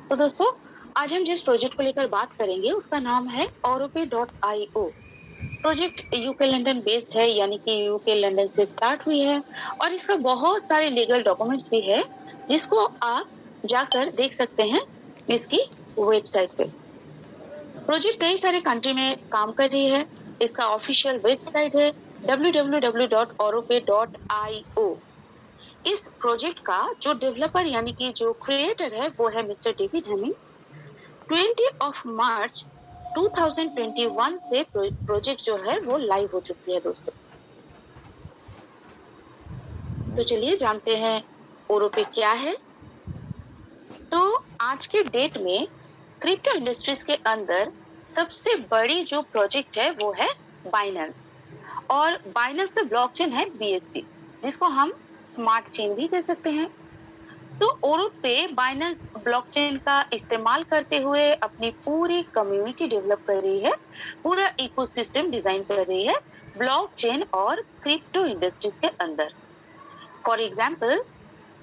तो दोस्तों, आज हम जिस प्रोजेक्ट को लेकर बात करेंगे उसका नाम है Orope.io। Project UK London based है, यानी कि यूके लंदन से स्टार्ट हुई है और इसका बहुत सारे लीगल डॉक्यूमेंट्स भी है जिसको आप जाकर देख सकते हैं इसकी वेबसाइट पे। प्रोजेक्ट कई सारे कंट्री में काम कर रही है। इसका ऑफिशियल वेबसाइट है www.orope.io। इस प्रोजेक्ट का जो डेवलपर यानी कि जो क्रिएटर है वो है मिस्टर डेविड हेमिंग। 20 मार्च 2021 से प्रोजेक्ट जो है वो लाइव हो चुकी है दोस्तों। तो चलिए जानते हैं ओरोपे क्या है। तो आज के डेट में क्रिप्टो इंडस्ट्रीज के अंदर सबसे बड़ी जो प्रोजेक्ट है वो है बाइनेंस, और बाइनेंस का ब्लॉकचेन है BSC, जिसको हम स्मार्ट चेन भी कह सकते हैं। तो ओरोपे बाइनेंस ब्लॉकचेन का इस्तेमाल करते हुए अपनी पूरी कम्युनिटी डेवलप कर रही है, पूरा इकोसिस्टम डिजाइन कर रही है ब्लॉकचेन और क्रिप्टो इंडस्ट्रीज के अंदर। For example,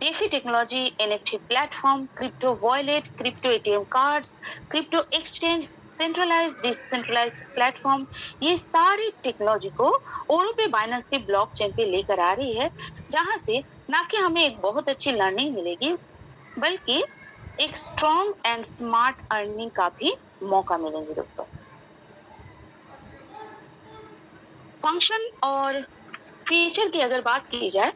DeFi technology, NFT platform, crypto wallet, crypto ATM cards, crypto exchange, centralised decentralised platform, ये सारी टेक्नोलॉजी को ओरोपे बाइनेंस की ब्लॉकचेन पे लेकर आ रही है, जहां से ना कि हमें एक बहुत अच्छी लर्निंग मिलेगी, बल्कि एक स्ट्रॉन्ग एंड स्मार्ट अर्निंग का भी मौका मिलेंगे दोस्तों। फंक्शन और फीचर की अगर बात की जाए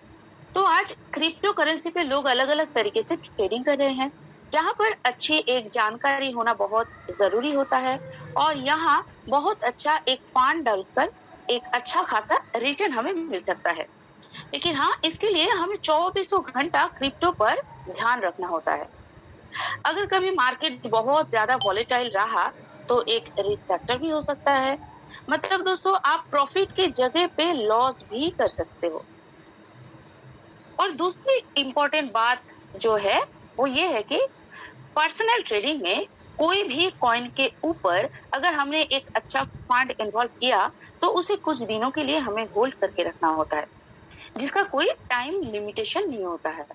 तो आज क्रिप्टो करेंसी पे लोग अलग अलग तरीके से ट्रेडिंग कर रहे हैं, जहां पर अच्छी एक जानकारी होना बहुत जरूरी होता है, और यहाँ बहुत अच्छा एक फंड डालकर एक अच्छा खासा रिटर्न हमें मिल सकता है। लेकिन हाँ, इसके लिए हमें 24 घंटा क्रिप्टो पर ध्यान रखना होता है। अगर कभी मार्केट बहुत ज्यादा वॉलेटाइल रहा तो एक रिस्क फैक्टर भी हो सकता है। मतलब दोस्तों, आप प्रॉफिट की जगह पे लॉस भी कर सकते हो। और दूसरी इंपॉर्टेंट बात जो है वो ये है कि पर्सनल ट्रेडिंग में कोई भी कॉइन के ऊपर अगर हमने एक अच्छा फंड इन्वॉल्व किया तो उसे कुछ दिनों के लिए हमें होल्ड करके रखना होता है, जिसका कोई टाइम लिमिटेशन नहीं होता है।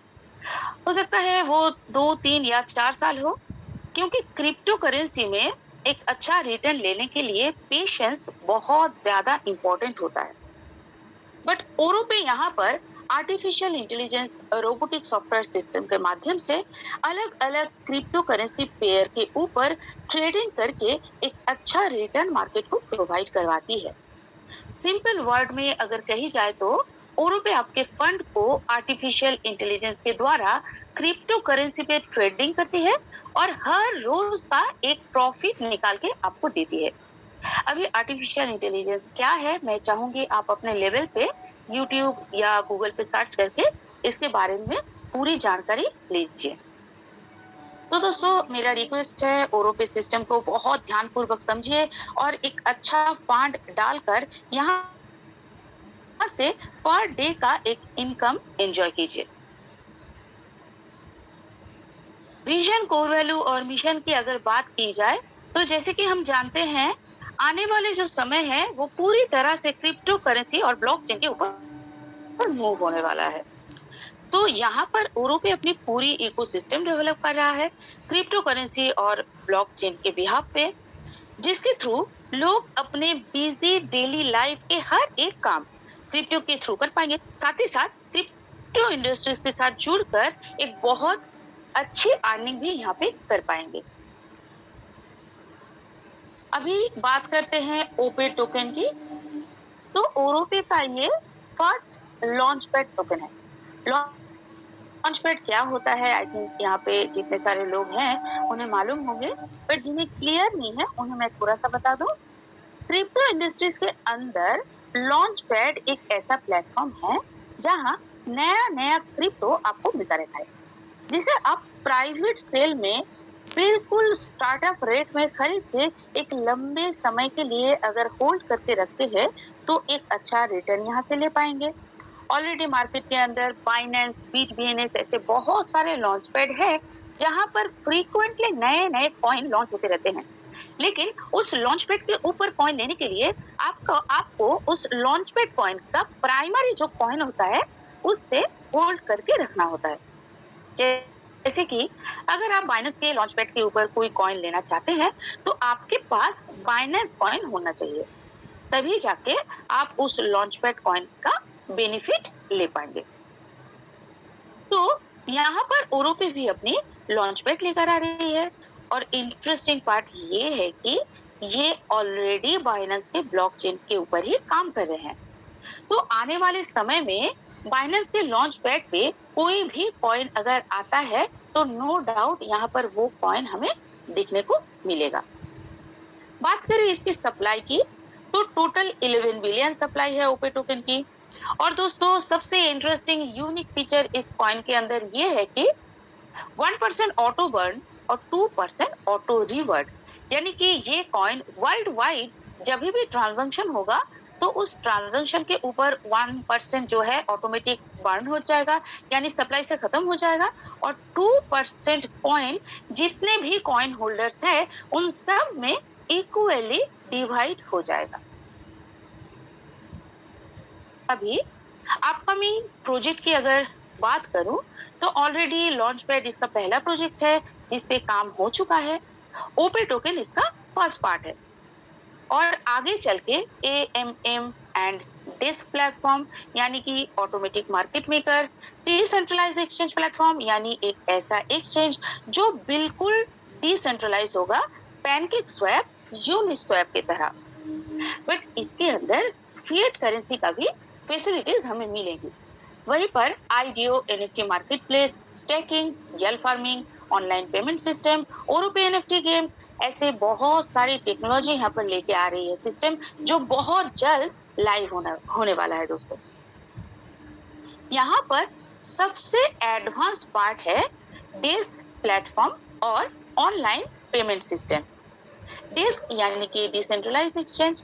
हो सकता है वो 2 3 या 4 साल हो, क्योंकि क्रिप्टो करेंसी में एक अच्छा रिटर्न लेने के लिए पेशेंस बहुत ज्यादा इंपॉर्टेंट होता है। बट ओरो पे यहाँ पर artificial intelligence robotic software system के माध्यम से अलग अलग क्रिप्टो करेंसी पेयर के ऊपर ट्रेडिंग करके एक अच्छा रिटर्न मार्केट को प्रोवाइड करवाती है। सिंपल वर्ड में अगर कही जाए तो ओरो पे आपके फंड को आर्टिफिशियल इंटेलिजेंस के द्वारा क्रिप्टो करेंसी पे ट्रेडिंग करती है और हर रोज का एक प्रॉफिट निकाल के आपको देती है। अभी आर्टिफिशियल इंटेलिजेंस क्या है, मैं चाहूंगी आप अपने लेवल पे यूट्यूब या गूगल पे सर्च करके इसके बारे में पूरी जानकारी लीजिए। तो दोस्तों, मेरा रिक्वेस्ट है ओरोपे सिस्टम को बहुत ध्यानपूर्वक समझिए और एक अच्छा फंड डालकर यहाँ से पर डे का एक इनकम एंजॉय कीजिए। विजन, कोर वैल्यू और मिशन की अगर बात की जाए तो जैसे कि हम जानते हैं, आने वाले जो समय है वो पूरी तरह से क्रिप्टो करेंसी और ब्लॉकचेन के ऊपर मूव होने वाला है। तो यहाँ पर ओरोपे अपनी पूरी इकोसिस्टम डेवलप कर रहा है क्रिप्टो करेंसी और ब्लॉकचेन के बिहाफ पे, जिसके थ्रू लोग अपने बिजी डेली लाइफ के हर एक काम क्रिप्टो के थ्रू कर पाएंगे। साथ ही साथ क्रिप्टो इंडस्ट्रीज के साथ जुड़कर एक बहुत अच्छी अर्निंग भी यहाँ पे कर पाएंगे। अभी बात करते हैं ओपे टोकन की। तो ओरोपे का ये फर्स्ट लॉन्च पैड टोकन है। लॉन्च पैड क्या होता है, आई थिंक यहाँ पे जितने सारे लोग हैं उन्हें मालूम होंगे, पर जिन्हें क्लियर नहीं है उन्हें मैं थोड़ा सा बता दूं। क्रिप्टो इंडस्ट्रीज के अंदर लॉन्च पैड एक ऐसा प्लेटफॉर्म है जहां नया नया क्रिप्टो आपको मिलता रहता है, जिसे आप प्राइवेट सेल में बिल्कुल स्टार्टअप रेट में खरीद के एक लंबे समय के लिए अगर होल्ड करके रखते हैं तो एक अच्छा रिटर्न यहाँ से ले पाएंगे। ऑलरेडी मार्केट के अंदर बाइनेंस, बीटबीएनएस ऐसे बहुत सारे लॉन्च पैड है जहां पर फ्रीक्वेंटली नए नए कॉइन लॉन्च होते रहते हैं। लेकिन उस लॉन्च पैड के ऊपर कॉइन लेने के लिए आपको आपको उस लॉन्च पैड कॉइन का प्राइमरी जो कॉइन होता है उससे होल्ड करके रखना होता है। जैसे कि अगर आप बाइनेंस के लॉन्चपैड के ऊपर कोई कॉइन लेना चाहते हैं, तो आपके पास बाइनेंस कॉइन होना चाहिए। तभी जाके आप उस लॉन्चपैड कॉइन का बेनिफिट ले पाएंगे। तो यहाँ पर ओरोपे भी अपनी लॉन्चपैड लेकर आ रही है और इंटरेस्टिंग पार्ट ये है कि ये ऑलरेडी बाइनेंस के ब्लॉकचेन के ऊपर ही काम कर रहे हैं। तो आने वाले समय में बाइनेंस के लॉन्च पैड पे कोई भी कॉइन अगर आता है तो नो डाउट यहाँ पर वो कॉइन हमें देखने को मिलेगा। बात करें इसकी सप्लाई की, तो टोटल 11 बिलियन सप्लाई है ओपे टोकन की। और दोस्तों सबसे इंटरेस्टिंग यूनिक फीचर इस कॉइन के अंदर ये है कि 1% ऑटो बर्न और 2% ऑटो रिवर्ट, यानी कि ये कॉइन वर्ल्ड वाइड जब भी ट्रांजैक्शन होगा तो उस ट्रांजैक्शन के ऊपर 1% जो है ऑटोमेटिक बर्न हो जाएगा, यानी सप्लाई से खत्म हो जाएगा। और 2% कॉइन जितने भी कॉइन होल्डर्स हैं उन सब में इक्वली डिवाइड हो जाएगा। अभी अपकमिंग प्रोजेक्ट की अगर बात करूं तो ऑलरेडी लॉन्चपैड इसका पहला प्रोजेक्ट है जिस पे काम हो चुका है। ओपे टोकन इसका फर्स्ट पार्ट है और आगे चल के AMM एंड डिस्क प्लेटफॉर्म यानी कि automatic market maker, decentralise exchange platform यानी एक ऐसा एक्सचेंज जो बिल्कुल डिसेंट्रलाइज होगा, पैनकेक स्वैप, यूनिस्वैप की तरह। बट इसके अंदर फिएट करेंसी का भी फैसिलिटीज हमें मिलेंगी। वहीं पर IDO NFT मार्केटप्लेस, स्टेकिंग, जेल फार्मिंग, ऑनलाइन पेमेंट सिस्टम, ओरोपे NFT गेम्स, ऐसे बहुत सारी टेक्नोलॉजी यहाँ पर लेके आ रही है सिस्टम, जो बहुत जल्द लाइव होने वाला है दोस्तों। यहाँ पर सबसे एडवांस पार्ट है डिस्क प्लेटफॉर्म और ऑनलाइन पेमेंट सिस्टम। डिस्क यानी कि डिसेंट्रलाइज एक्सचेंज।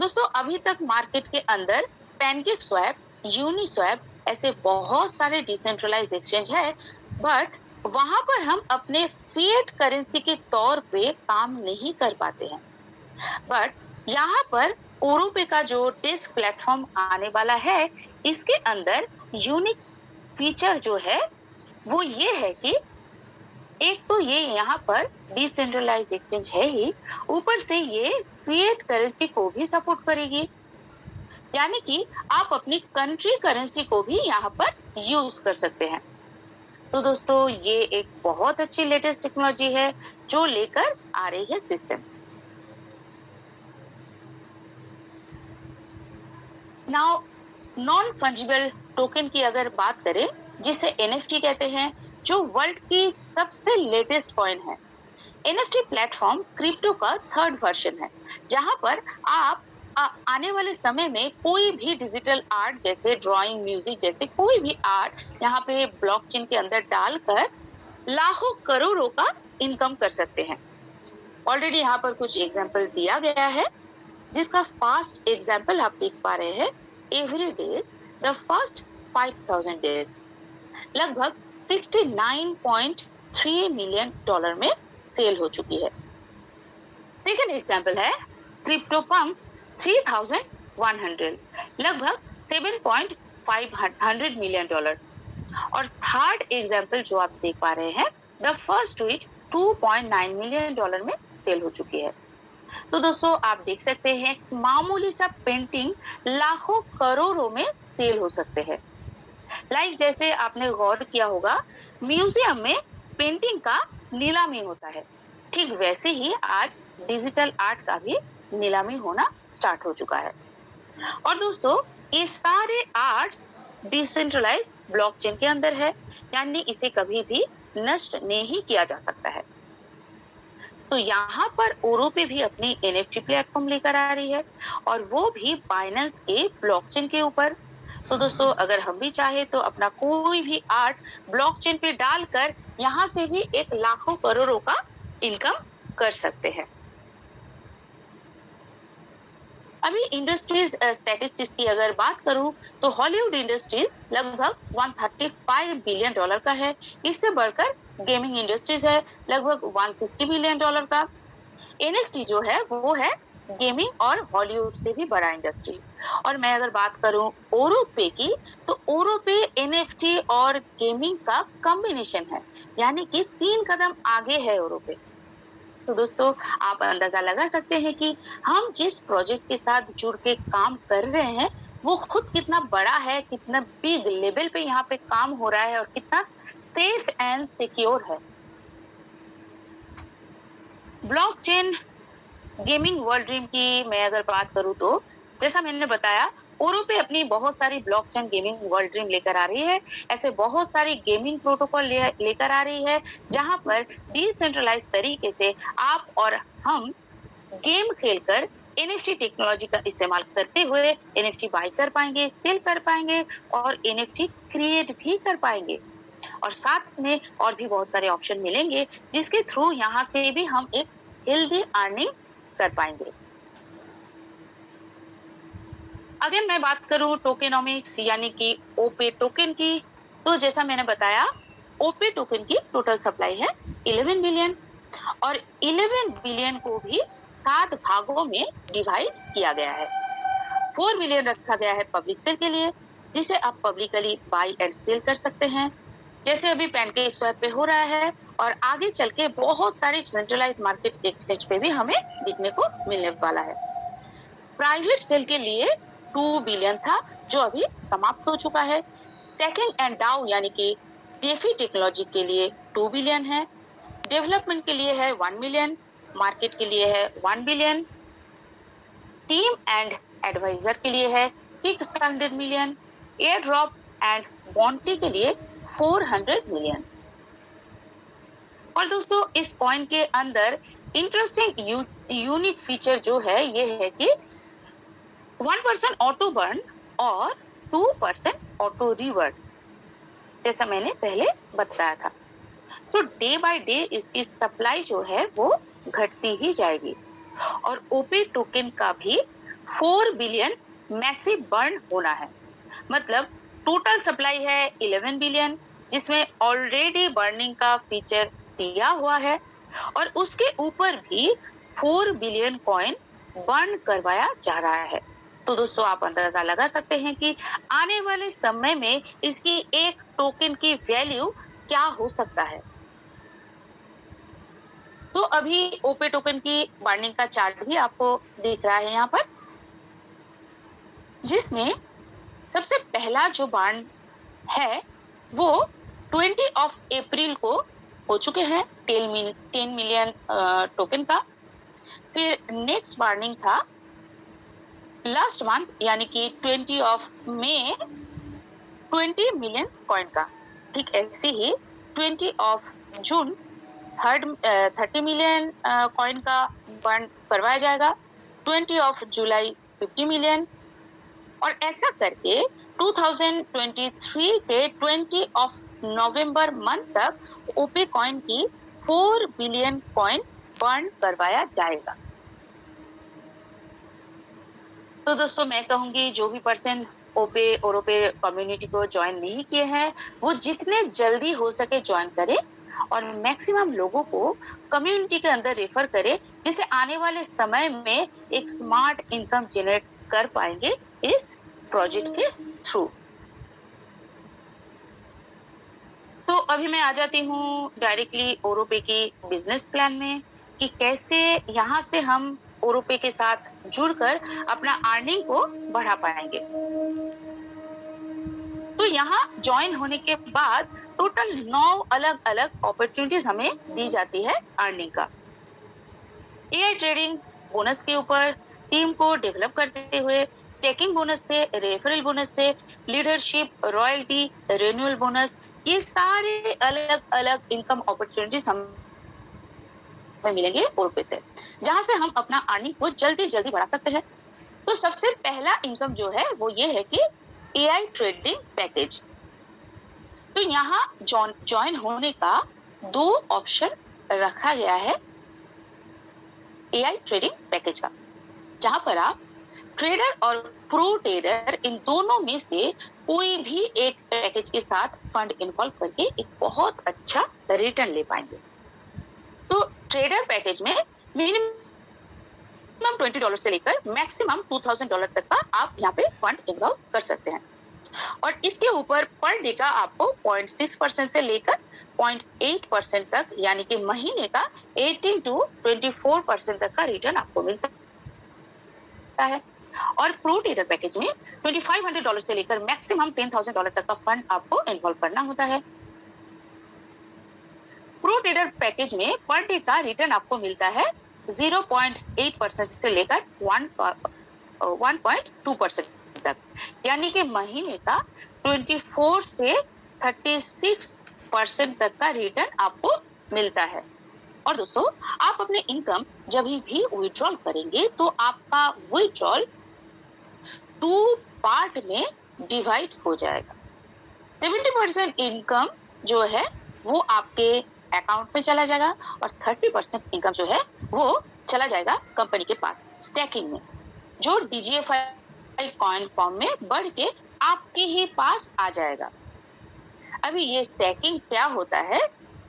दोस्तों अभी तक मार्केट के अंदर पैनकेक स्वैप, यूनिस्वैप ऐसे बहुत सारे डिसेंट्रलाइज एक्सचेंज है, बट वहां पर हम अपने फिएट करेंसी के तौर पे काम नहीं कर पाते हैं। बट यहाँ पर ओरोपे का जो डिस्क प्लेटफॉर्म आने वाला है, इसके अंदर यूनिक फीचर जो है वो ये है कि एक तो ये यहाँ पर डिसेंट्रलाइज एक्सचेंज है ही, ऊपर से ये फिएट करेंसी को भी सपोर्ट करेगी, यानी कि आप अपनी कंट्री करेंसी को भी यहाँ पर यूज कर सकते हैं। तो दोस्तों ये एक बहुत अच्छी लेटेस्ट टेक्नोलॉजी है जो लेकर आ रही है system. Now non fungible token की अगर बात करें, जिसे NFT कहते हैं, जो वर्ल्ड की सबसे लेटेस्ट कॉइन है। NFT प्लेटफॉर्म क्रिप्टो का थर्ड वर्जन है, जहां पर आप आने वाले समय में कोई भी डिजिटल आर्ट जैसे ड्राइंग, म्यूजिक जैसे कोई भी आर्ट यहाँ पे ब्लॉकचेन के अंदर डालकर लाखों करोड़ों का इनकम कर सकते हैं। ऑलरेडी यहाँ पर कुछ एग्जाम्पल दिया गया है, जिसका फास्ट एग्जाम्पल आप देख पा रहे हैं। Every days the first 5000 days लगभग $69.3 मिलियन में सेल हो चुकी है। सेकेंड एग्जाम्पल है क्रिप्टो पंप 3100 लगभग $7.5 मिलियन। और थर्ड एग्जाम्पल जो आप देख पा रहे हैं, द फर्स्ट ट्वीट 2.9 मिलियन में सेल हो चुकी है। तो दोस्तों आप देख सकते हैं मामूली सा पेंटिंग लाखों करोड़ों में सेल हो सकते हैं। लाइक जैसे आपने गौर किया होगा म्यूजियम में पेंटिंग का नीलामी होता है, ठीक वैसे ही आज डिजिटल आर्ट का भी नीलामी होना स्टार्ट हो चुका है। और दोस्तों ये सारे आर्ट्स डिसेंट्रलाइज ब्लॉकचेन के अंदर है, यानी इसे कभी भी नष्ट नहीं किया जा सकता है। तो यहाँ पर ओरोपे भी अपनी NFT प्लेटफॉर्म लेकर आ रही है और वो भी बाइनेंस के ब्लॉकचेन के ऊपर। तो दोस्तों अगर हम भी चाहे तो अपना कोई भी आर्ट ब्लॉकचेन पे डालकर यहाँ से भी एक लाखों करोड़ों का इनकम कर सकते हैं। अभी इंडस्ट्रीज स्टैटिस्टिक्स की अगर बात करूं तो हॉलीवुड इंडस्ट्रीज लगभग $135 बिलियन का है। इससे बढ़कर गेमिंग इंडस्ट्रीज है लगभग $160 बिलियन का। NFT जो है वो है गेमिंग और हॉलीवुड से भी बड़ा इंडस्ट्री। और मैं अगर बात करूं ओरोपे की, तो ओरोपे NFT और गेमिंग का कॉम्बिनेशन है, यानी कि 3 कदम आगे है यूरोप। तो दोस्तों, आप अंदाजा लगा सकते हैं कि हम जिस प्रोजेक्ट के साथ जुड़ के काम कर रहे हैं, वो खुद कितना बड़ा है, कितना बिग लेवल पे यहाँ पे काम हो रहा है और कितना सेफ एंड सिक्योर है। ब्लॉकचेन गेमिंग वर्ल्ड ड्रीम की मैं अगर बात करूँ तो जैसा मैंने बताया, ओरो पे अपनी बहुत सारी ब्लॉकचेन गेमिंग वर्ल्ड ड्रीम लेकर आ रही है। ऐसे बहुत सारी गेमिंग प्रोटोकॉल लेकर आ रही है, जहां पर डिसेंट्रलाइज तरीके से आप और हम गेम खेलकर एनएफटी टेक्नोलॉजी का इस्तेमाल करते हुए एनएफटी बाय कर पाएंगे, सेल कर पाएंगे और एनएफटी क्रिएट भी कर पाएंगे। और साथ में और भी बहुत सारे ऑप्शन मिलेंगे, जिसके थ्रू यहाँ से भी हम एक हेल्दी अर्निंग कर पाएंगे। अगर मैं बात करूं टोकेनोमिक्स यानी कि ओपे टोकन की, तो जैसा मैंने बताया, ओपे टोकन की टोटल सप्लाई है 11 बिलियन और 11 बिलियन को भी 7 भागों में डिवाइड किया गया है। 4 बिलियन रखा गया है पब्लिक सेल के लिए, जिसे आप पब्लिकली बाय एंड सेल कर सकते हैं, जैसे अभी पैनकेक स्वैप पे हो रहा है और आगे चल के बहुत सारे सेंट्रलाइज मार्केट एक्सचेंज पे भी हमें दिखने को मिलने वाला है। प्राइवेट सेल के लिए 2 बिलियन था, जो अभी समाप्त हो चुका है। टेकिंग एंड डाउ यानी कि डेफी टेक्नोलॉजी के लिए 2 बिलियन है, डेवलपमेंट के लिए है 1 मिलियन, मार्केट के लिए है 1 बिलियन, टीम एंड एडवाइजर के लिए है 600 million, air drop and bounty के लिए 400 मिलियन। और दोस्तों, इस पॉइंट के अंदर इंटरेस्टिंग यूनिक फीचर जो है ये है कि 1% ऑटो बर्न और 2% ऑटो रिवर्ट, जैसा मैंने पहले बताया था। तो डे बाय डे इसकी सप्लाई जो है वो घटती ही जाएगी और ओपे टोकन का भी 4 बिलियन मैसिव बर्न होना है। मतलब टोटल सप्लाई है 11 बिलियन, जिसमें ऑलरेडी बर्निंग का फीचर दिया हुआ है और उसके ऊपर भी 4 बिलियन कॉइन बर्न करवाया जा रहा है। तो दोस्तों, आप अंदाजा लगा सकते हैं कि आने वाले समय में इसकी एक टोकन की वैल्यू क्या हो सकता है। तो अभी ओपे टोकन की बर्निंग का चार्ट भी आपको दिख रहा है यहाँ पर, जिसमें सबसे पहला जो बर्न है वो 20 ऑफ अप्रैल को हो चुके हैं 10 मिलियन टोकन का। फिर नेक्स्ट बर्निंग था लास्ट मंथ यानी कि 20 ऑफ मई 20 मिलियन कॉइन का। ठीक ऐसे ही 20 ऑफ जून 30 मिलियन कॉइन का बर्न करवाया जाएगा, 20 ऑफ जुलाई 50 मिलियन और ऐसा करके 2023 के 20 ऑफ नवंबर मंथ तक ओपे कॉइन की 4 बिलियन कॉइन बर्न करवाया जाएगा। तो दोस्तों, मैं कहूंगी जो भी पर्सन ओपे और ओपे कम्युनिटी को ज्वाइन नहीं किए हैं, वो जितने जल्दी हो सके ज्वाइन करें और मैक्सिमम लोगों को कम्युनिटी के अंदर रेफर करें, जिससे आने वाले समय में एक स्मार्ट इनकम जनरेट कर पाएंगे इस प्रोजेक्ट के थ्रू। तो अभी मैं आ जाती हूँ डायरेक्टली ओरोपे की बिजनेस प्लान में कि कैसे यहाँ से हम ओरोपे के साथ जुड़कर अपना अर्निंग को बढ़ा पाएंगे। तो यहाँ ज्वाइन होने के बाद टोटल 9 अलग अलग अपॉर्चुनिटीज हमें दी जाती है अर्निंग का। एआई ट्रेडिंग बोनस के ऊपर, टीम को डेवलप करते हुए, स्टेकिंग बोनस से, रेफरल बोनस से, लीडरशिप, रॉयल्टी, रिन्यूअल बोनस, ये सारे अलग अलग इनकम अपॉर्चुनिटीज हमें मिलेंगे ओरोपे से, जहां से हम अपना अर्निंग को जल्दी जल्दी बढ़ा सकते हैं। तो सबसे पहला इनकम जो है वो ये है कि एआई ट्रेडिंग पैकेज। तो यहाँ ज्वाइन होने का 2 ऑप्शन रखा गया है एआई ट्रेडिंग पैकेज का, जहां पर आप ट्रेडर और प्रो ट्रेडर इन दोनों में से कोई भी एक पैकेज के साथ फंड इन्वॉल्व करके एक बहुत अच्छा रिटर्न ले पाएंगे। तो ट्रेडर पैकेज में मिनिमम $20 से लेकर मैक्सिमम $2000 तक का आप यहाँ पे फंड इन्वॉल्व कर सकते हैं और इसके ऊपर पर डे का आपको 0.6% से लेकर 0.8% तक, यानी कि महीने का 18 to 24% तक का रिटर्न आपको मिलता है। और प्रो ट्रेडर पैकेज में $2500 से लेकर मैक्सिमम $10,000 तक का फंड आपको इन्वॉल्व करना होता है। प्रो ट्रेडर पैकेज में पर डे का रिटर्न आपको मिलता है 0.8% से लेकर 1.2% तक, यानी कि महीने का 24 से 36% तक का रिटर्न आपको मिलता है। और दोस्तों, आप अपने इनकम जब भी विड्रॉल करेंगे तो आपका विड्रॉल 2 पार्ट में डिवाइड हो जाएगा। 70% इनकम जो है वो आपके अकाउंट में चला जाएगा और 30% इनकम जो है वो चला जाएगा कंपनी के पास स्टैकिंग में, जो DGFI कॉइन फॉर्म में बढ़ के आपके ही पास आ जाएगा। अभी ये स्टैकिंग क्या होता है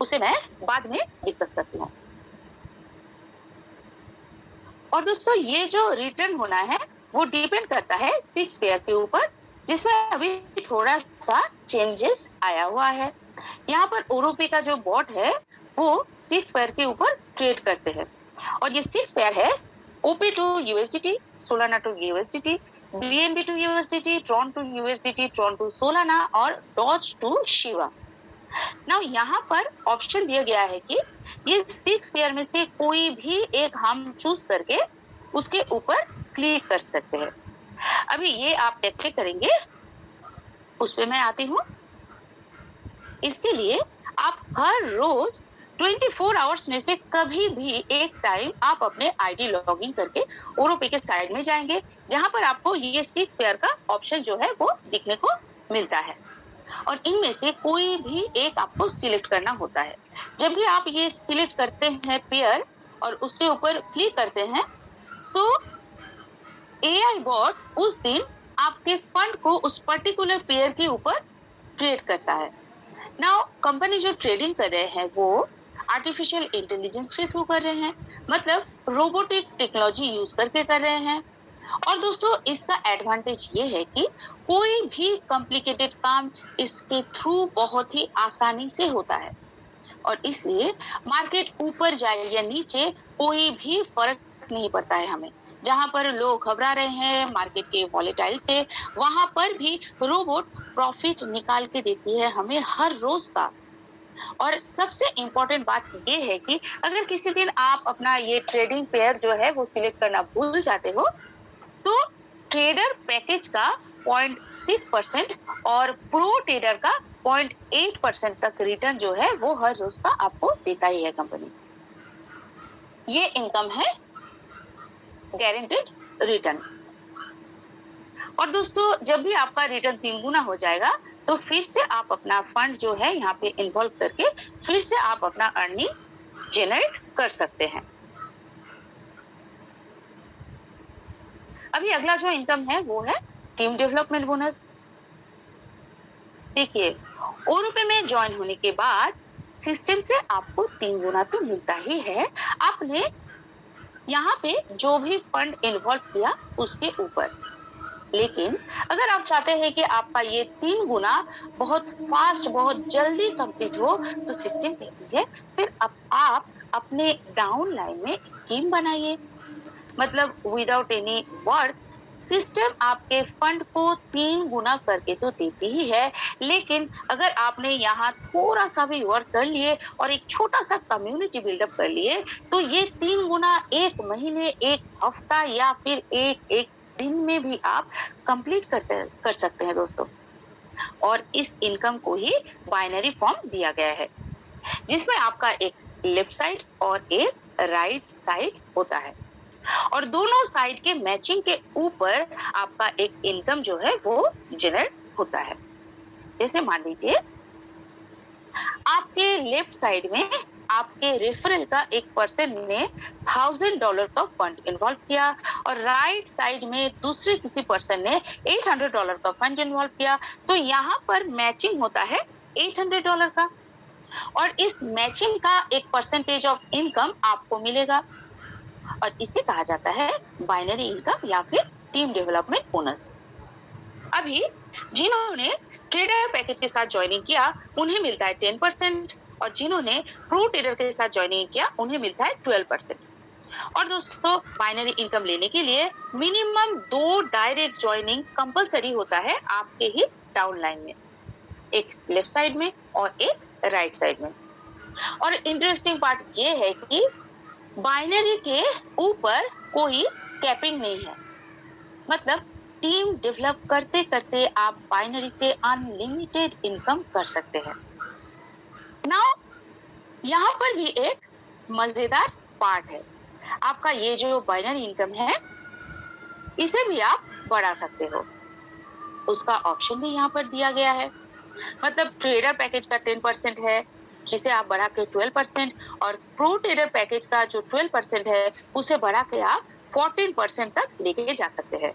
उसे मैं बाद में डिस्कस करती हूँ। और दोस्तों, ये जो रिटर्न होना है वो डिपेंड करता है 6 पेयर के ऊपर, जिसमें अभी थोड़ा सा चेंजेस आया हुआ है। यहाँ पर ओरोपी का जो बॉट है वो 6 पेयर के ऊपर ट्रेड करते हैं और ये 6 पेयर है OP to USDT, Solana to USDT, BNB to USDT, Tron to USDT, Tron to Solana और डॉज टू शिवा। नाउ यहाँ पर ऑप्शन दिया गया है कि ये 6 पेयर में से कोई भी एक हम चूज करके उसके ऊपर क्लिक कर सकते हैं। अभी ये आप कैसे करेंगे उस पे मैं आती हूँ। इसके लिए आप हर रोज 24 आवर्स में से कभी भी एक टाइम आप अपने आईडी लॉगिन करके ओरोपी के साइड में जाएंगे, जहां पर आपको ये 6 पेयर का ऑप्शन जो है वो दिखने को मिलता है और इनमें से कोई भी एक आपको सिलेक्ट करना होता है। जब भी आप ये सिलेक्ट करते हैं पेयर और उसके ऊपर क्लिक करते हैं तो AI बॉट उस दिन आपके फंड को उस पर्टिकुलर पेयर के ऊपर ट्रेड करता है। नाउ कंपनी जो ट्रेडिंग कर रहे हैं वो आर्टिफिशियल इंटेलिजेंस के थ्रू कर रहे हैं, मतलब रोबोटिक टेक्नोलॉजी यूज करके कर रहे हैं। और दोस्तों, इसका एडवांटेज ये है कि कोई भी कॉम्प्लिकेटेड काम इसके थ्रू बहुत ही आसानी से होता है और इसलिए मार्केट ऊपर जाए या नीचे कोई भी फर्क नहीं पड़ता है हमें। जहां पर लोग घबरा रहे हैं मार्केट के वॉलेटाइल से, वहां पर भी रोबोट प्रॉफिट निकाल के देती है हमें हर रोज का। और सबसे इम्पोर्टेंट बात ये है कि अगर किसी दिन आप अपना ये ट्रेडिंग पेयर जो है वो सिलेक्ट करना भूल जाते हो तो ट्रेडर पैकेज का 0.6% और प्रो ट्रेडर का 0.8% तक रिटर्न जो है वो हर रोज का आपको देता ही है कंपनी। ये इनकम है गारंटीड रिटर्न। और दोस्तों, जब भी आपका रिटर्न 3 गुना हो जाएगा तो फिर से आप अपना फंड जो है यहाँ पे इन्वॉल्व करके फिर से आप अपना अर्निंग जनरेट कर सकते हैं। अभी अगला जो इनकम है वो है टीम डेवलपमेंट बोनस। देखिए, ओरोपे में ज्वाइन होने के बाद सिस्टम से आपको 3 गुना तो मिलता ही है आपने यहाँ पे जो भी फंड इन्वॉल्व किया उसके ऊपर। लेकिन अगर आप चाहते हैं कि आपका ये 3 गुना बहुत फास्ट बहुत जल्दी कंप्लीट हो तो सिस्टम कहती है फिर अब आप अपने डाउन लाइन में टीम बनाइए, मतलब विदाउट एनी वर्क सिस्टम आपके फंड को 3 गुना करके तो देती ही है, लेकिन अगर आपने यहाँ थोड़ा सा भी वर्क कर लिए और एक छोटा सा कम्युनिटी बिल्डअप कर लिए तो ये 3 गुना एक महीने, एक हफ्ता या फिर एक दिन में भी आप कंप्लीट कर सकते हैं दोस्तों। और इस इनकम को ही बाइनरी फॉर्म दिया गया है, जिसमें आपका एक लेफ्ट साइड और एक राइट साइड होता है और दोनों साइड के मैचिंग के ऊपर आपका एक इनकम जो है वो जनरेट होता है। जैसे मान लीजिए आपके लेफ्ट साइड में आपके रेफरल का एक पर्सन ने $1000 का फंड इन्वॉल्व किया और राइट साइड में दूसरे किसी पर्सन ने $800 का फंड इन्वॉल्व किया, तो यहाँ पर मैचिंग होता है $800 का और इस मैचिंग का एक परसेंटेज ऑफ इनकम आपको मिलेगा और इसे कहा जाता है बाइनरी इनकम या फिर टीम डेवलपमेंट बोनस। अभी जिन्होंने ट्रेडर पैकेज के साथ ज्वाइनिंग किया उन्हें मिलता है 10% और जिन्होंने प्रो ट्रेडर के साथ ज्वाइनिंग किया उन्हें मिलता है 12%। और दोस्तों बाइनरी इनकम लेने के लिए मिनिमम 2 डायरेक्ट ज्वाइनिंग कंपलसरी होता है आपके ही डाउनलाइन में, एक लेफ्ट साइड में और एक राइट साइड में। और इंटरेस्टिंग पार्ट ये है कि बाइनरी के ऊपर कोई कैपिंग नहीं है, मतलब टीम डेवलप करते करते आप बाइनरी से अनलिमिटेड इनकम कर सकते हैं। नाउ यहाँ पर भी एक मजेदार पार्ट है, आपका ये जो बाइनरी इनकम है इसे भी आप बढ़ा सकते हो, उसका ऑप्शन भी यहाँ पर दिया गया है। मतलब ट्रेडर पैकेज का 10% है जिसे आप बढ़ा के 12%, और प्रो ट्रेडर पैकेज का जो 12% है उसे बढ़ा के आप 14% तक लेके जा सकते हैं,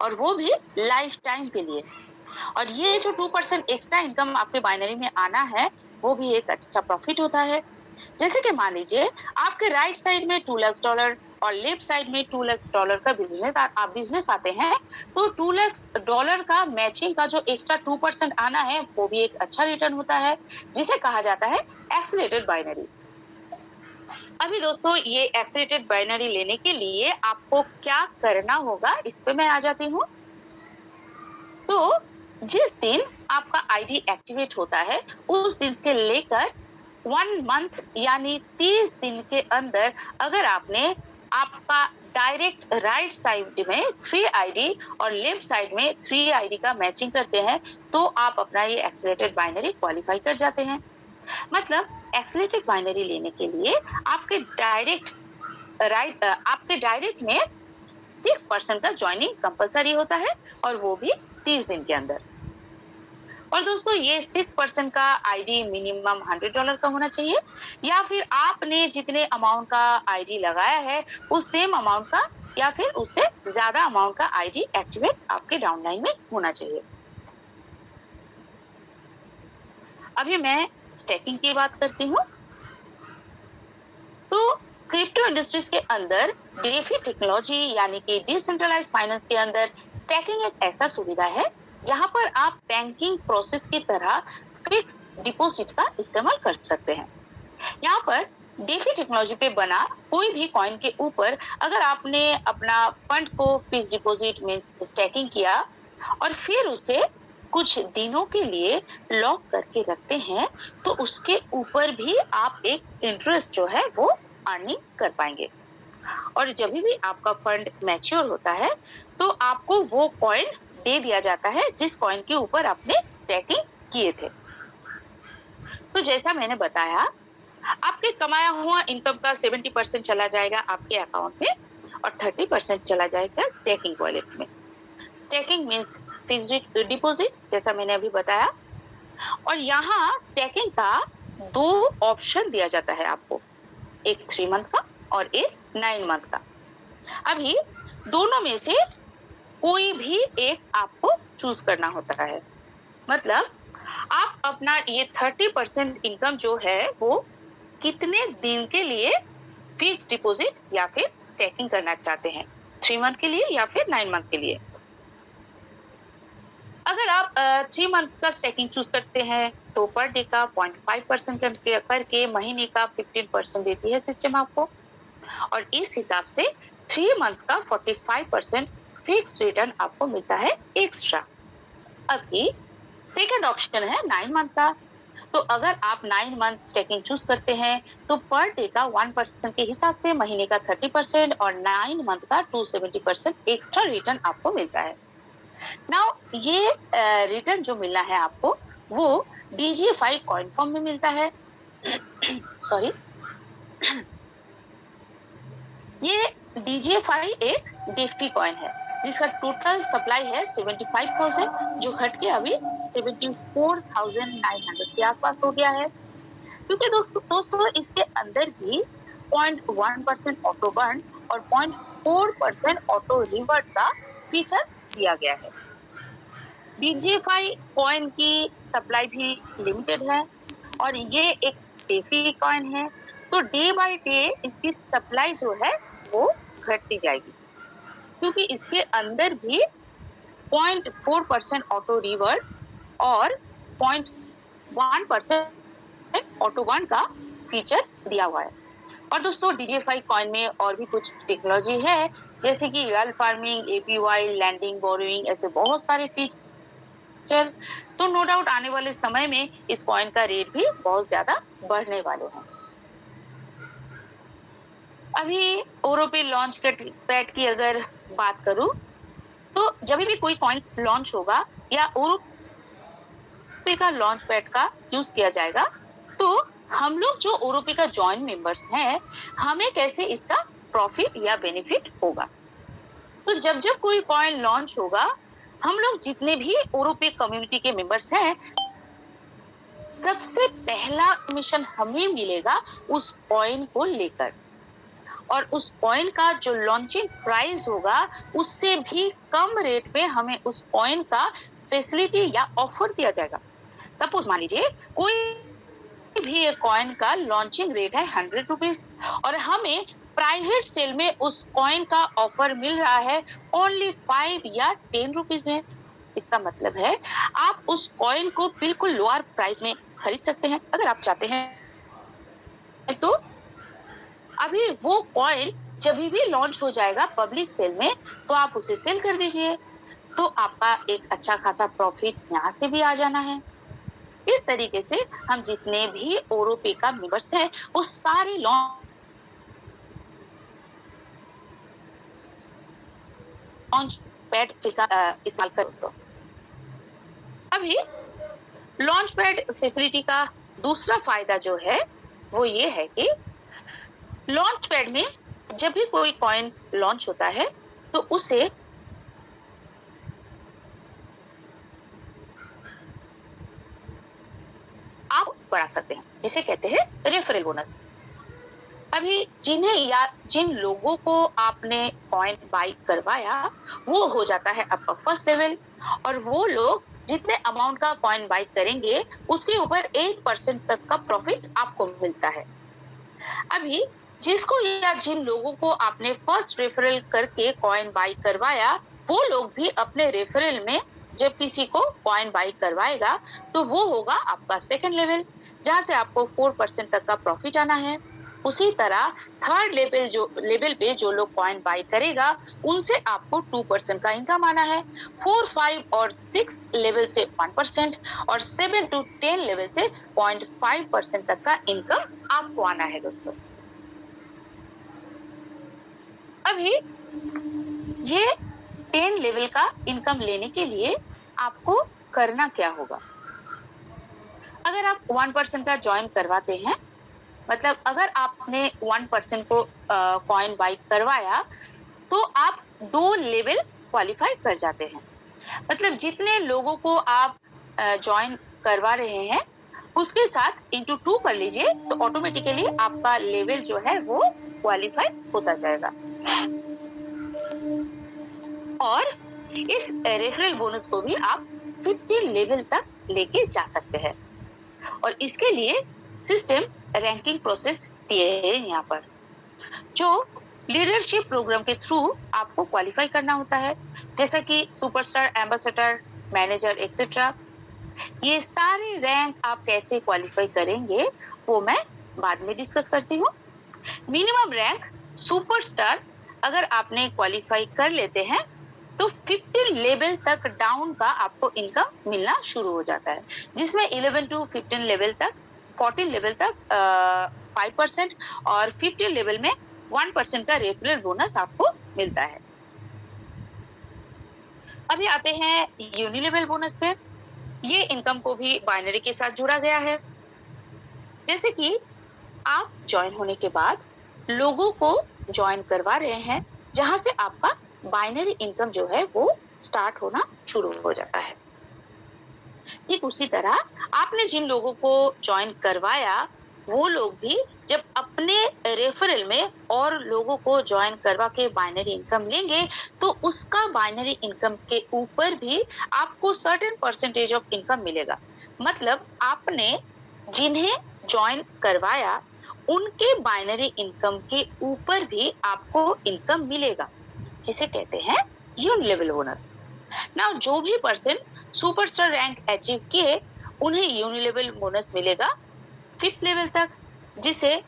और वो भी लाइफ टाइम के लिए। और ये जो 2% एक्स्ट्रा इनकम आपके बाइनरी में आना है वो भी एक अच्छा प्रॉफिट होता है। जैसे कि मान लीजिए आपके राइट साइड में $2 लाख और लेफ्ट साइड में $2 लाख का बिजनेस आते हैं, तो $2 लाख का मैचिंग का जो एक्स्ट्रा 2% आना है वो भी एक अच्छा रिटर्न होता है, जिसे कहा जाता है एक्सीलरेटेड बाइनरी। अभी दोस्तों ये एक्सीलरेटेड बाइनरी लेने के लिए आपको क्या करना होगा इस पे मैं आ जाती हूँ। तो जिस दिन आपका आईडी एक्टिवेट होता है उस दिन से लेकर 1 मंथ यानी 30 दिन के अंदर अगर आपने आपका डायरेक्ट राइट साइड में 3 आईडी और लेफ्ट साइड में 3 आईडी का मैचिंग करते हैं तो आप अपना ये एक्सीलरेटेड बाइनरी क्वालिफाई कर जाते हैं। मतलब एक्सीलरेटेड बाइनरी लेने के लिए आपके डायरेक्ट में 6% का ज्वाइनिंग कंपलसरी होता है, और वो भी 30 दिन के अंदर। और दोस्तों ये 6% का आईडी मिनिमम $100 का होना चाहिए, या फिर आपने जितने अमाउंट का आईडी लगाया है उस सेम अमाउंट का या फिर उससे ज्यादा अमाउंट का आईडी एक्टिवेट आपके डाउनलाइन में होना चाहिए। अभी मैं स्टेकिंग की बात करती हूँ। तो क्रिप्टो इंडस्ट्रीज के अंदर डेफी टेक्नोलॉजी यानी कि डिसेंट्रलाइज्ड फाइनेंस के अंदर स्टैकिंग एक ऐसा सुविधा है जहां पर आप बैंकिंग प्रोसेस की तरह फिक्स डिपॉजिट का इस्तेमाल कर सकते हैं। यहाँ पर डेफी टेक्नोलॉजी पे बना कोई भी कॉइन के ऊपर अगर आपने अपना फंड को फिक्स डिपॉजिट में स्टैकिंग किया और फिर उसे कुछ दिनों के लिए लॉक करके रखते हैं, तो उसके ऊपर भी आप एक इंटरेस्ट जो है वो अर्निंग कर पाएंगे। और जब भी आपका फंड मैच्योर होता है तो आपको वो कॉइन दे दिया जाता है जिस कॉइन के ऊपर आपने स्टैकिंग किए थे। तो जैसा मैंने बताया आपके कमाया हुआ इनकम का 70% चला जाएगा आपके अकाउंट में और 30% चला जाएगा स्टेकिंग वॉलेट में। स्टेकिंग मींस फिक्स्ड डिपॉजिट, जैसा मैंने अभी बताया। और यहाँ स्टेकिंग का 2 ऑप्शन दिया जाता है आपको, एक 3 मंथ का और एक 9 मंथ का। अभी दोनों में से कोई भी एक आपको चूज करना होता है। मतलब आप अपना ये 30% इनकम जो है वो कितने दिन के लिए फिक्स डिपॉजिट या फिर स्टेकिंग करना चाहते हैं, 3 मंथ के लिए या फिर 9 मंथ के लिए। अगर आप 3 मंथ का स्टेकिंग चूज करते हैं तो पर डे का 0.5% करके महीने का 15% देती है सिस्टम आपको, और इस हिसाब से 3 मंथ्स का 45% फिक्स रिटर्न आपको मिलता है एक्स्ट्रा। अभी सेकंड ऑप्शन है 9 मंथ का। तो अगर आप 9 मंथ स्टेकिंग चूज करते हैं तो पर डे का 1% के हिसाब से महीने का 30% और 9 मंथ का 270% एक्स्ट्रा रिटर्न आपको मिलता है। नाउ ये रिटर्न जो मिलना है आपको वो DGFI कॉइन फॉर्म में मिलता है। सॉरी, ये DGFI एक डेफी कॉइन है जिसका टोटल सप्लाई है 75,000, जो घट के अभी 74,900 के आसपास हो गया है। क्योंकि दोस्तों इसके अंदर भी 0.1% ऑटो बर्न और 0.4% ऑटो रिवर्ट का फीचर दिया गया है। DGFI कॉइन की सप्लाई भी लिमिटेड है और ये एक डेफी कॉइन है, तो डे बाय डे इसकी सप्लाई जो है वो घटती जाएगी, क्योंकि इसके अंदर भी 0.4% ऑटो रिवर्ट और 0.1% ऑटो बर्न का फीचर दिया हुआ है। और दोस्तों DJI कॉइन में और भी कुछ टेक्नोलॉजी है, जैसे कि gulf farming, APY, lending, borrowing, ऐसे बहुत सारे फीचर। तो नो डाउट आने वाले समय में इस कॉइन का रेट भी बहुत ज्यादा बढ़ने वाले हैं। अभी ओरो पे लॉन्च पैड की अगर बात करूं, तो जब भी कोई कॉइन लॉन्च होगा या ओरो पे का लॉन्च पैड का यूज किया जाएगा, तो हम लोग जो ओरोपे का जॉइंट मेंबर्स हैं, हमें कैसे इसका प्रॉफिट या बेनिफिट होगा। तो जब जब कोई कॉइन लॉन्च होगा, हम लोग जितने भी ओरोपे कम्युनिटी के मेंबर्स हैं, सबसे पहला कमीशन हमें मिलेगा उस कॉइन को लेकर, और उस कॉइन का जो लॉन्चिंग प्राइस होगा, उससे भी कम रेट पे हमें उस कॉइन का फैसिलिटी या ऑफर दिया जाएगा। सपोज मान लीजिए कोई भी एक कॉइन का लॉन्चिंग रेट है 100 रुपीज, और हमें प्राइवेट सेल में उस कॉइन का ऑफर मिल रहा है ओनली 5 या 10 रुपीज में। इसका मतलब है आप उस कॉइन को बिल्कुल लोअर प्राइस में खरीद सकते हैं अगर आप चाहते हैं तो। अभी वो कॉइन जब भी लॉन्च हो जाएगा पब्लिक सेल में, तो आप उसे सेल कर दीजिए, तो आपका एक अच्छा खासा प्रॉफिट यहाँ से भी आ जाना है। इस तरीके से हम जितने भी ओरोपे का मेंबर्स हैं, वो सारे लॉन्च पैड इस्तेमाल कर दोस्तों। अभी लॉन्च पैड फैसिलिटी का दूसरा फायदा जो है वो ये है कि लॉन्च पैड में जब भी कोई कॉइन लॉन्च होता है, तो उसे आप बढ़ा सकते हैं, जिसे कहते हैं रेफरल बोनस। अभी जिन लोगों को आपने कॉइन बाई करवाया, वो हो जाता है आपका फर्स्ट लेवल, और वो लोग जितने अमाउंट का कॉइन बाई करेंगे, उसके ऊपर 8% तक का प्रॉफिट आपको मिलता है। अभी जिसको या जिन लोगों को आपने फर्स्ट रेफरल करके कॉइन बाई करवाया, वो लोग भी अपने रेफरल में जब किसी को कॉइन बाई करवाएगा, तो वो होगा आपका सेकंड लेवल, जहां से आपको 4% तक का प्रॉफिट आना है। उसी तरह थर्ड लेवल पे जो लोग कॉइन बाई करेगा, उनसे आपको 2% का इनकम आना है। 4, 5 और 6 लेवल से 1%, और 7 to 10 लेवल से 0.5% तक का इनकम आपको आना है दोस्तों। अभी ये 10 लेवल का इनकम लेने के लिए आपको करना क्या होगा? अगर आप 1% का ज्वाइन करवाते हैं, मतलब अगर आपने 1% को कॉइन बाई करवाया, तो आप 2 लेवल क्वालिफाई कर जाते हैं। मतलब जितने लोगों को आप ज्वाइन करवा रहे हैं, उसके साथ इंटू 2 कर लीजिए, तो ऑटोमेटिकली आपका लेवल जो है वो क्वालिफाई होता जाएगा। और इस रेफरल बोनस को भी आप 50 लेवल तक लेके जा सकते हैं, और इसके लिए सिस्टम रैंकिंग प्रोसेस दिए हैं यहाँ पर, जो लीडरशिप प्रोग्राम के थ्रू आपको क्वालिफाई करना होता है, जैसा कि सुपरस्टार, एम्बेसडर, मैनेजर एक्सेट्रा। ये सारे रैंक आप कैसे क्वालिफाई करेंगे, वो मैं बाद में डिस्कस करती हूँ। मिनिमम रैंक सुपरस्टार अगर आपने क्वालिफाई कर लेते हैं, तो 15 लेवल तक डाउन का आपको इनकम मिलना शुरू हो जाता है, जिसमें 11 to 15 लेवल तक, 14 लेवल तक 5%, और 15 लेवल में 1% का रेफरल बोनस आपको मिलता है। अभी आते हैं यूनिलेवल बोनस पे। ये इनकम को भी बाइनरी के साथ जुड़ा गया है। जैसे कि आप ज्वाइन होने के बाद लोगों को ज्वाइन करवा रहे हैं, जहां से आपका बाइनरी इनकम जो है वो स्टार्ट होना शुरू हो जाता है। ठीक उसी तरह आपने जिन लोगों को ज्वाइन करवाया, वो लोग भी जब अपने रेफरल में और लोगों को ज्वाइन करवा के बाइनरी इनकम लेंगे, तो उसका बाइनरी इनकम के ऊपर भी आपको सर्टेन परसेंटेज ऑफ इनकम मिलेगा। मतलब आपने जिन्हें ज्वाइन करवाया, उनके बाइनरी इनकम के ऊपर भी आपको इनकम मिलेगा, जिसे कहते हैं यूनिलेवल बोनस। नाउ जो भी पर्सन सुपरस्टार रैंक अचीव किए, उन्हें यूनिलेवल बोनस मिलेगा 5th लेवल तक, जिसमें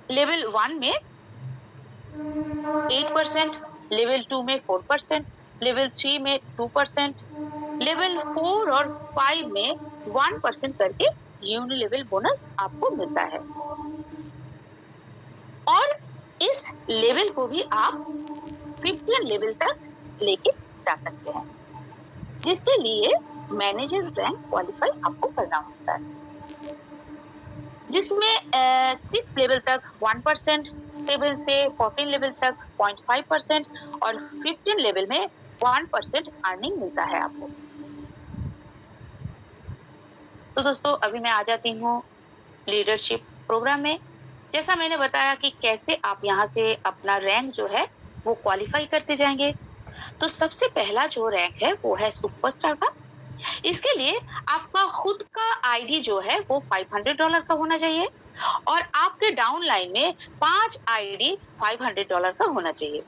लेवल 1 में 8%, लेवल 2 में 4%, लेवल 3 में 2%, लेवल 4 और 5 में 1% करके यूनि लेवल बोनस आपको मिलता है। और इस लेवल को भी आप 15 लेवल तक लेके जा सकते हैं, जिसके लिए मैनेजर रैंक क्वालिफाई आपको करना होता है, जिसमें 6 लेवल तक 1%, 7 से 14 लेवल तक 0.5% और 15 लेवल में 1% अर्निंग मिलता है आपको। तो दोस्तों अभी मैं आ जाती हूँ लीडरशिप प्रोग्राम में। जैसा मैंने बताया कि कैसे आप यहाँ से अपना रैंक जो है वो क्वालिफाई करते जाएंगे। तो सबसे पहला जो रैंक है वो है सुपरस्टार का। इसके लिए आपका खुद का आईडी जो है वो $500 का होना चाहिए और आपके डाउनलाइन में 5 आईडी $500 का होना चाहिए।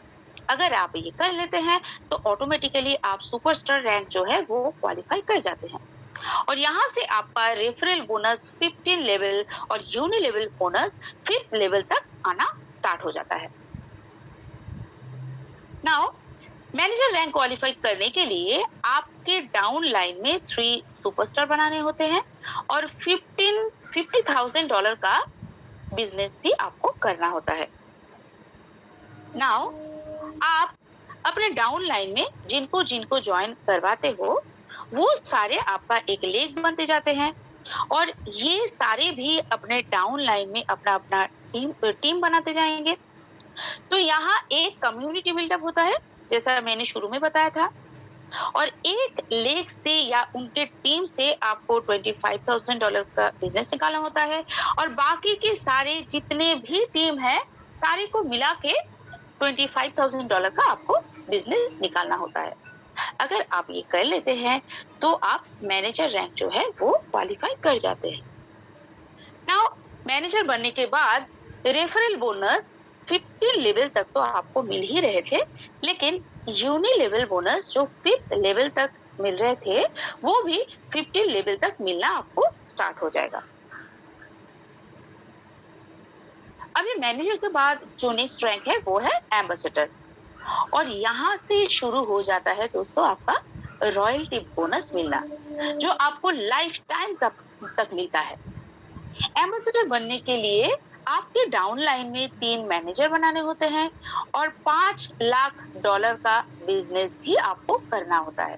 अगर आप ये कर लेते हैं तो ऑटोमेटिकली आप सुपरस्टार रैंक जो है वो क्वालिफाई कर जाते हैं और यहाँ से आपका रेफरल बोनस 15 लेवल और unilevel bonus 5th level तक आना स्टार्ट हो जाता है। नाउ मैनेजर रैंक क्वालिफाई करने के लिए आपके डाउन लाइन में 3 सुपरस्टार बनाने होते हैं और $50,000 का बिजनेस भी आपको करना होता है। नाउ आप अपने डाउन लाइन में जिनको जिनको ज्वाइन करवाते हो वो सारे आपका एक लेग बनते जाते हैं और ये सारे भी अपने डाउन लाइन में अपना अपना टीम बनाते जाएंगे। तो यहाँ एक कम्युनिटी बिल्डअप होता है जैसा मैंने शुरू में बताया था और एक लेग से या उनके टीम से आपको $25,000 का बिजनेस निकालना होता है और बाकी के सारे जितने भी टीम है सारे को मिला के $25,000 का आपको बिजनेस निकालना होता है। अगर आप ये कर लेते हैं तो आप मैनेजर रैंक जो है वो क्वालिफाई कर जाते हैं। नाउ मैनेजर बनने के बाद रेफरल बोनस 15 लेवल तक तो आपको मिल ही रहे थे, लेकिन यूनि लेवल बोनस जो 5th लेवल तक मिल रहे थे वो भी 15 लेवल तक मिलना आपको स्टार्ट हो जाएगा। अभी मैनेजर के बाद जो नेक्स्ट रैंक है वो है एम्बेसडर और यहाँ से शुरू हो जाता है दोस्तों आपका रॉयल्टी बोनस मिलना जो आपको लाइफ टाइम तक मिलता है। एम्बेसडर बनने के लिए आपके डाउनलाइन में 3 मैनेजर बनाने होते हैं और $5 लाख का बिजनेस भी आपको करना होता है,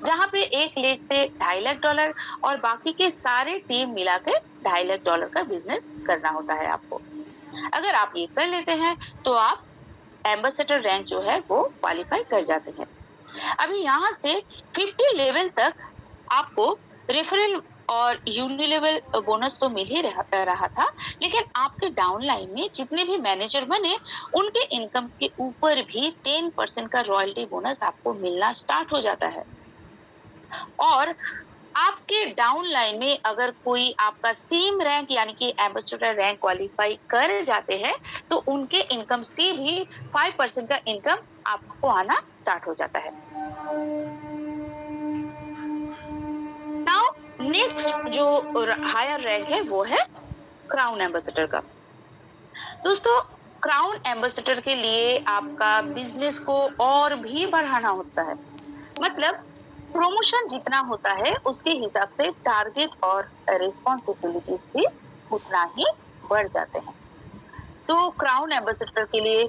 जहाँ पे एक लेग से $2.5 लाख और बाकी के सारे टीम मिला के $2.5 लाख का बिजनेस करना होता है आपको। अगर आप ये कर लेते हैं तो आप एम्बेसडर रैंक जो है वो क्वालिफाई कर जाते हैं। अभी यहाँ से 50 लेवल तक आपको रेफरल और यूनि लेवल बोनस तो मिल ही रहा था, लेकिन आपके डाउनलाइन में जितने भी मैनेजर बने उनके इनकम के ऊपर भी 10% का रॉयल्टी बोनस आपको मिलना स्टार्ट हो जाता है। और आपके डाउन लाइन में अगर कोई आपका सेम रैंक यानी कि एम्बेसडर रैंक क्वालिफाई कर जाते हैं तो उनके इनकम से भी 5% का इनकम आपको आना स्टार्ट हो जाता है। नाउ नेक्स्ट जो हायर रैंक है वो है क्राउन एम्बेसडर का। दोस्तों क्राउन एम्बेसडर के लिए आपका बिजनेस को और भी बढ़ाना होता है, मतलब प्रमोशन जितना होता है उसके हिसाब से टारगेट और रिस्पॉन्सिबिलिटीज भी उतना ही बढ़ जाते हैं। तो क्राउन एम्बेसडर के लिए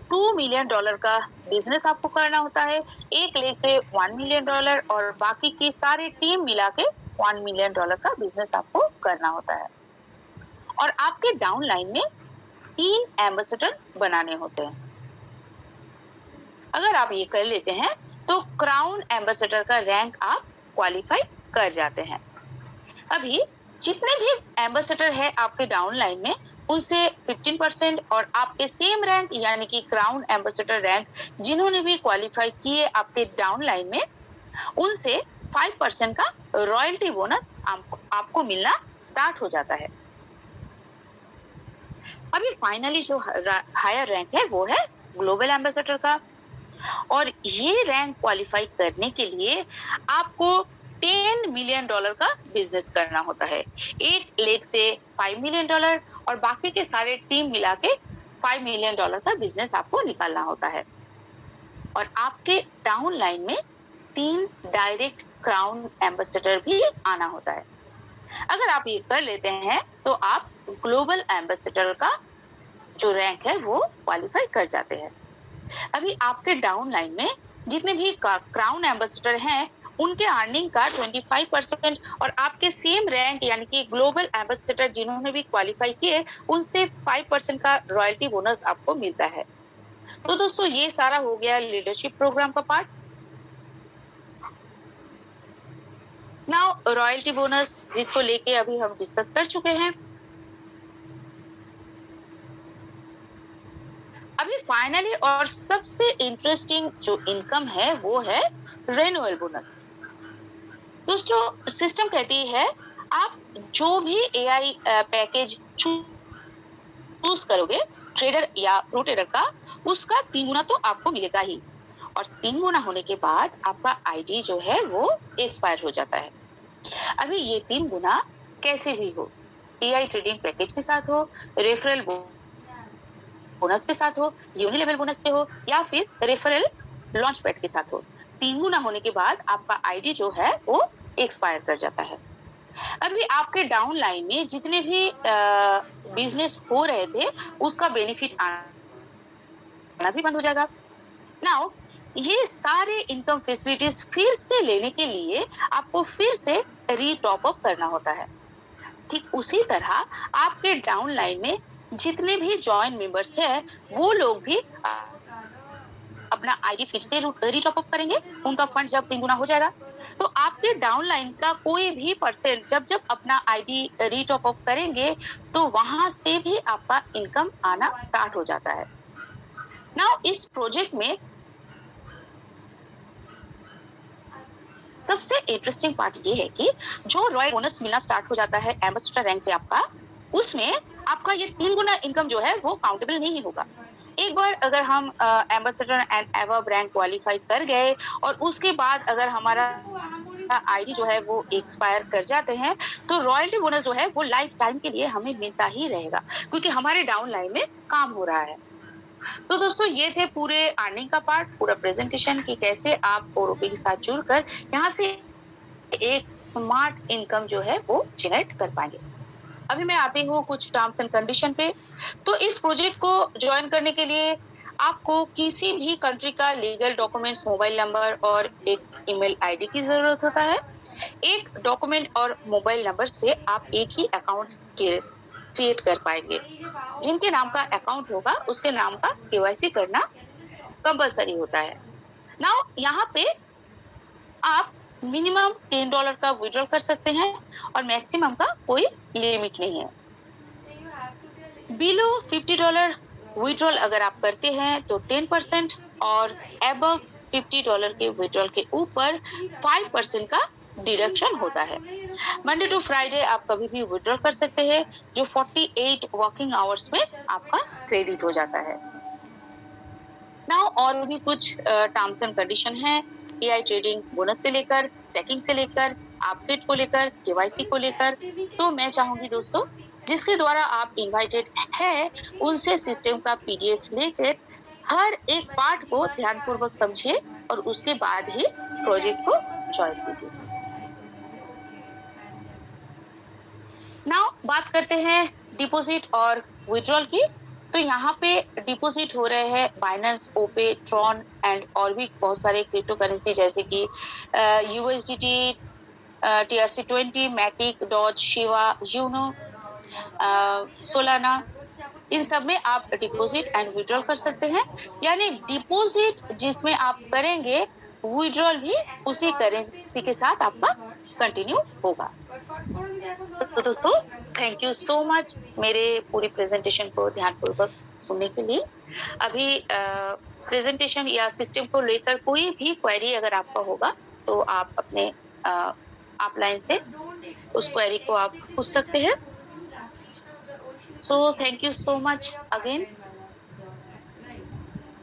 $2 मिलियन का बिजनेस आपको करना होता है, एक लेग से $1 मिलियन और बाकी की सारी टीम मिला के $1 मिलियन का बिजनेस आपको करना होता है और आपके डाउन लाइन में 3 एम्बेसडर बनाने होते हैं। अगर आप ये कर लेते हैं तो क्राउन एम्बेसडर का रैंक आप क्वालिफाई कर जाते हैं। अभी जितने भी एम्बेसडर है आपके डाउन लाइन में उनसे 15% और आपके सेम रैंक यानी कि क्राउन एम्बेसडर रैंक जिन्होंने भी क्वालिफाई किए आपके डाउन लाइन में उनसे 5% का रॉयल्टी बोनस आपको मिलना स्टार्ट हो जाता है। अभी फाइनली जो हायर रैंक है वो है ग्लोबल एम्बेसडर का और ये रैंक क्वालिफाई करने के लिए आपको $10 मिलियन का बिजनेस करना होता है। 8 लेख से $5 मिलियन और बाकी के सारे टीम मिला के $5 मिलियन का बिजनेस आपको निकालना होता है। और आपके डाउन लाइन में 3 डायरेक्ट क्राउन एम्बेसडर भी आना होता है। अगर आप ये कर लेते हैं तो आप ग्लोबल एम्बेसडर का जो रैंक है वो क्वालिफाई कर जाते हैं। अभी आपके डाउन लाइन में जितने भी क्राउन एम्बेसडर हैं उनके अर्निंग का 25% और आपके सेम रैंक यानी कि ग्लोबल एम्बेसडर जिन्होंने भी क्वालिफाई किए उनसे 5% का रॉयल्टी बोनस आपको मिलता है। तो दोस्तों ये सारा हो गया लीडरशिप प्रोग्राम का पार्ट। नाउ रॉयल्टी बोनस जिसको लेके अभी हम डिस्कस कर चुके हैं। अभी फाइनली और सबसे इंटरेस्टिंग जो इनकम है वो है रेन्युअल बोनस। दोस्तों सिस्टम कहती है आप जो भी एआई पैकेज चूज करोगे ट्रेडर या रोटेटर का उसका 3 गुना तो आपको मिलेगा ही और 3 गुना होने के बाद आपका आईडी जो है वो एक्सपायर हो जाता है। अभी ये 3 गुना कैसे भी हो, एआई ट्रेडिंग पैकेज के साथ हो, रेफरल बोनस के साथ हो, यूनिलेवल बोनस से हो या फिर रेफरल लॉन्च पैड के साथ हो, 3 गुना होने के बाद आपका आईडी जो है वो एक्सपायर कर जाता है। अभी आपके डाउन लाइन में जितने भी बिजनेस हो रहे थे उसका बेनिफिट आना भी बंद हो जाएगा। नाउ ये सारे इनकम फैसिलिटीज फिर से लेने के लिए आपको फिर से रीटॉप अप करना होता है। ठीक उसी तरह आपके डाउन लाइन में जितने भी जॉइन मेंबर्स हैं वो लोग भी अपना आईडी फिर से रीटॉप अप करेंगे। उनका फंड जब 3 गुना हो जाएगा तो आपके डाउन लाइन का कोई भी परसेंट जब जब अपना आईडी रीटॉप अप करेंगे तो वहां से भी आपका इनकम आना स्टार्ट हो जाता है। नाउ इस प्रोजेक्ट में सबसे इंटरेस्टिंग पार्ट ये है कि जो रॉयल बोनस मिलना स्टार्ट हो जाता है एम्बेसडर रैंक से आपका, उसमें आपका ये 3 गुना इनकम जो है वो काउंटेबल नहीं होगा। एक बार अगर हम ambassador and above rank qualify कर गए और उसके बाद अगर हमारा आईडी जो है वो एक्सपायर कर जाते हैं तो रॉयल्टी बोनस जो है वो लाइफ टाइम के लिए हमें मिलता ही रहेगा क्योंकि हमारे डाउन लाइन में काम हो रहा है। तो दोस्तों ये थे पूरे अर्निंग का पार्ट, पूरा प्रेजेंटेशन कि कैसे आप ओरोपी के साथ जुड़कर यहाँ से एक स्मार्ट इनकम जो है वो जनरेट कर पाएंगे। अभी मैं आती हूँ कुछ टर्म्स एंड कंडीशन पे। तो इस प्रोजेक्ट को ज्वाइन करने के लिए आपको किसी भी कंट्री का लीगल डॉक्यूमेंट्स, मोबाइल नंबर और एक ईमेल आईडी की जरूरत होता है। एक डॉक्यूमेंट और मोबाइल नंबर से आप एक ही अकाउंट क्रिएट कर पाएंगे। जिनके नाम का अकाउंट होगा उसके नाम का केवाईसी करना कंपलसरी होता है। नाउ यहाँ पे आप मिनिमम $10 का विड्रॉल कर सकते हैं और मैक्सिमम का कोई लिमिट नहीं है। बिलो $50 विड्रॉल अगर आप करते हैं तो 10% और अबव $50 के विड्रॉल के ऊपर 5% का डिडक्शन होता है। मंडे टू फ्राइडे आप कभी भी विड्रॉल कर सकते हैं जो 48 वर्किंग आवर्स में आपका क्रेडिट हो जाता है। नाउ और भी कुछ टर्म्स एंड कंडीशन है एआई ट्रेडिंग बोनस से लेकर स्टैकिंग से लेकर अपडेट को लेकर केवाईसी को लेकर। तो मैं चाहूंगी दोस्तों जिसके द्वारा आप इनवाइटेड है उनसे सिस्टम का पीडीएफ लेकर हर एक पार्ट को ध्यानपूर्वक समझिए और उसके बाद ही प्रोजेक्ट को ज्वाइन कीजिए। नाउ बात करते हैं डिपॉजिट और विड्रॉल की। तो यहाँ पे डिपॉजिट हो रहे हैं बाइनेंस, ओपे, ट्रॉन एंड और भी बहुत सारे क्रिप्टो करेंसी जैसे कि USDT, TRC20, Matic, Doge, Shiba, Uno, Solana, इन सब में आप डिपॉजिट एंड विड्रॉल कर सकते हैं। यानी डिपॉजिट जिसमें आप करेंगे विड्रॉल भी उसी करेंसी के साथ आपका कंटिन्यू होगा। तो दोस्तों थैंक यू सो मच मेरे पूरी प्रेजेंटेशन को ध्यानपूर्वक सुनने के लिए। अभी प्रेजेंटेशन या सिस्टम को लेकर कोई भी क्वेरी अगर आपका होगा तो आप अपने अपलाइन से उस क्वेरी को आप पूछ सकते हैं। So thank you so much again.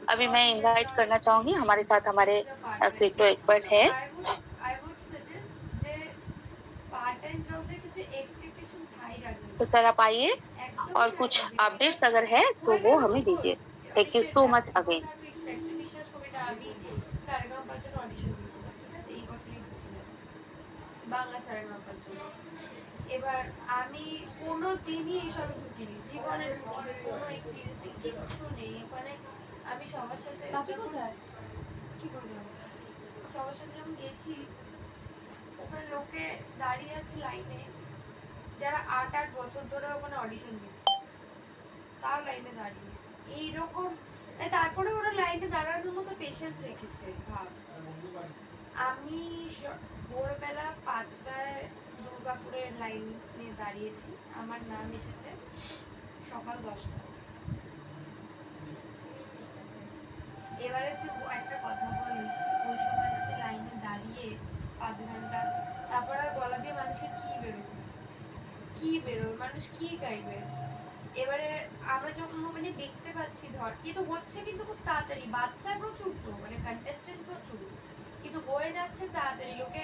अभी मैं इनवाइट करना चाहूंगी हमारे साथ हमारे क्रिप्टो एक्सपर्ट है। টাইম জবসের ক্ষেত্রে এক্সপেকটেশনস হাই রাখবেন तो না। सर आप आइए একদমই और হাই कुछ রাখবেন না। अपडेट्स বিকজ अगर है तो হয়ে वो গেল हमें তখন दीजिए। थैंक यू অডিশন सो দেখো, much don't again. Have to expect. বিশ্বাস করবে না, আমি সারেগামাপার জন্য অডিশন দিয়েছিলাম, ঠিক আছে? এই বছরই দিয়েছিলাম বাংলা সারেগামাপার জন্য। এবার আমি কোনো দিনই এইসব ঢুকিনি, জীবনে ঢুকিনি, কোনো এক্সপিরিয়েন্স নেই, কিচ্ছু নেই ওখানে। আমি সবার সাথে কি বললাম, সবার সাথে যখন গেছি ওখানে লোকে দাঁড়িয়ে আছে লাইনে, যারা ৮ বছর ধরে ওখানে অডিশন দিচ্ছে, তাও লাইনে দাঁড়িয়ে এইরকম। তারপরে ওরা লাইনে দাঁড়ানোর মতো পেশেন্স রেখেছে, ভাব। আমি ভোরবেলা ৫টায় দুর্গাপুরের লাইনে দাঁড়িয়েছি, আমার নাম এসেছে সকাল 10টায়, ঠিক আছে? এবারে তুই একটা কথা বলিস, ওই সময়টাতে লাইনে দাঁড়িয়ে ৫ ঘন্টা, তারপর আর গলা দিয়ে মানুষের কি বেরোবে, কি বেরোবে, মানুষ কি গাইবে? এবারে আমরা যখন মানে দেখতে পাচ্ছি, ধর এ তো হচ্ছে কিন্তু খুব তাড়াতাড়ি, বাচ্চা প্রচুর, তো মানে কন্টেস্টেন্ট প্রচুর, কিন্তু হয়ে যাচ্ছে তাড়াতাড়ি, লোকে